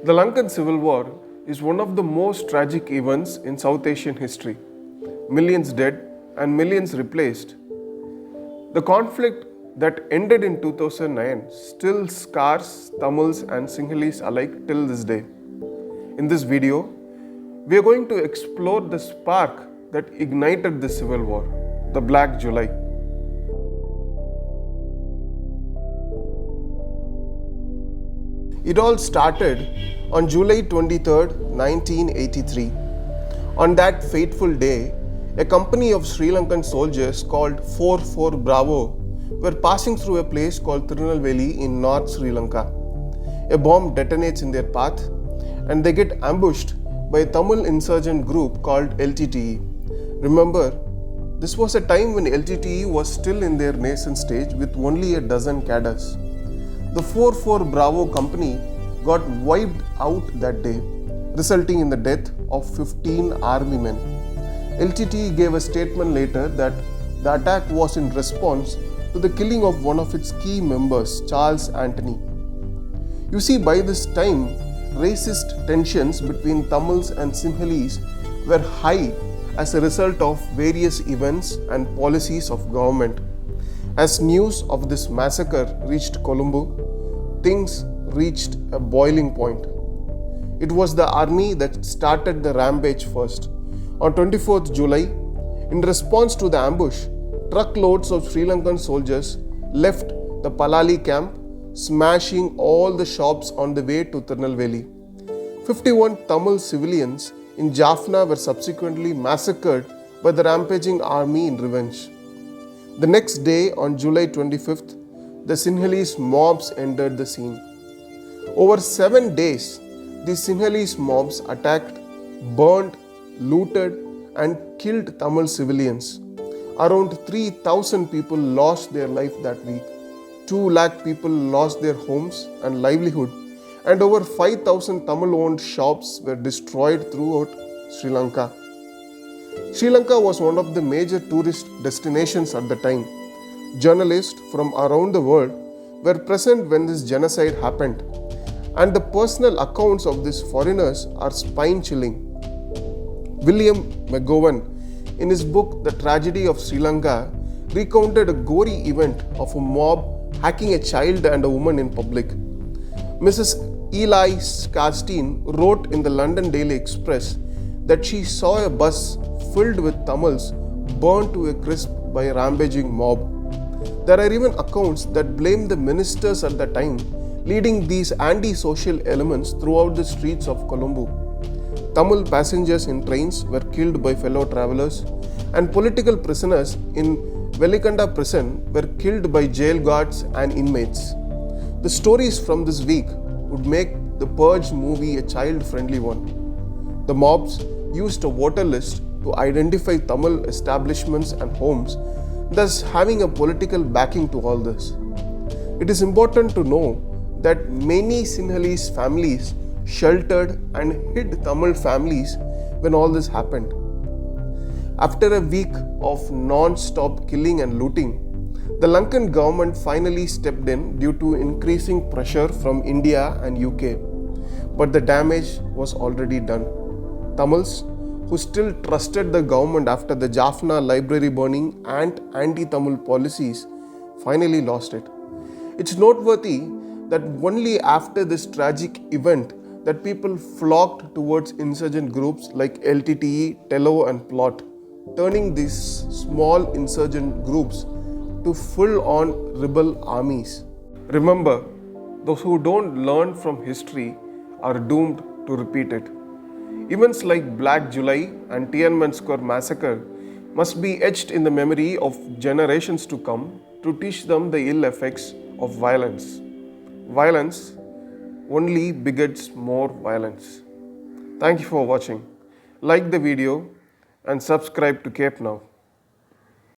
The Lankan Civil War is one of the most tragic events in South Asian history. Millions dead and millions replaced. The conflict that ended in 2009 still scars Tamils and Sinhalese alike till this day. In this video, we are going to explore the spark that ignited the civil war, the Black July. It all started on July 23, 1983. On that fateful day, a company of Sri Lankan soldiers called 44 Bravo were passing through a place called Tirunelveli in North Sri Lanka. A bomb detonates in their path and they get ambushed by a Tamil insurgent group called LTTE. Remember, this was a time when LTTE was still in their nascent stage with only a dozen cadres. The 44 Bravo company got wiped out that day, resulting in the death of 15 army men. LTTE gave a statement later that the attack was in response to the killing of one of its key members, Charles Anthony. You see, by this time, racist tensions between Tamils and Sinhalese were high as a result of various events and policies of government. As news of this massacre reached Colombo, things reached a boiling point. It was the army that started the rampage first. On 24th July, in response to the ambush, truckloads of Sri Lankan soldiers left the Palali camp, smashing all the shops on the way to Tirunelveli. 51 Tamil civilians in Jaffna were subsequently massacred by the rampaging army in revenge. The next day, on July 25th, the Sinhalese mobs entered the scene. Over 7 days, the Sinhalese mobs attacked, burned, looted and killed Tamil civilians. Around 3,000 people lost their life that week. 2 lakh people lost their homes and livelihood, and over 5,000 Tamil-owned shops were destroyed throughout Sri Lanka. Sri Lanka was one of the major tourist destinations at the time. Journalists from around the world were present when this genocide happened, and the personal accounts of these foreigners are spine-chilling. William McGowan, in his book The Tragedy of Sri Lanka, recounted a gory event of a mob hacking a child and a woman in public. Mrs. Eli Skarstein wrote in the London Daily Express that she saw a bus filled with Tamils burned to a crisp by a rampaging mob. There are even accounts that blame the ministers at the time, leading these anti-social elements throughout the streets of Colombo. Tamil passengers in trains were killed by fellow travelers, and political prisoners in Velikanda prison were killed by jail guards and inmates. The stories from this week would make the Purge movie a child-friendly one. The mobs used a voter list to identify Tamil establishments and homes, thus having a political backing to all this. It is important to know that many Sinhalese families sheltered and hid Tamil families when all this happened. After a week of non-stop killing and looting, the Lankan government finally stepped in due to increasing pressure from India and UK. But the damage was already done. Tamils, who still trusted the government after the Jaffna library burning and anti-Tamil policies, finally lost it. It's noteworthy that only after this tragic event that people flocked towards insurgent groups like LTTE, Tello and Plot, turning these small insurgent groups to full-on rebel armies. Remember, those who don't learn from history are doomed to repeat it. Events like Black July and Tiananmen Square massacre must be etched in the memory of generations to come to teach them the ill effects of violence. Violence only begets more violence. Thank you for watching. Like the video and subscribe to Cape Now.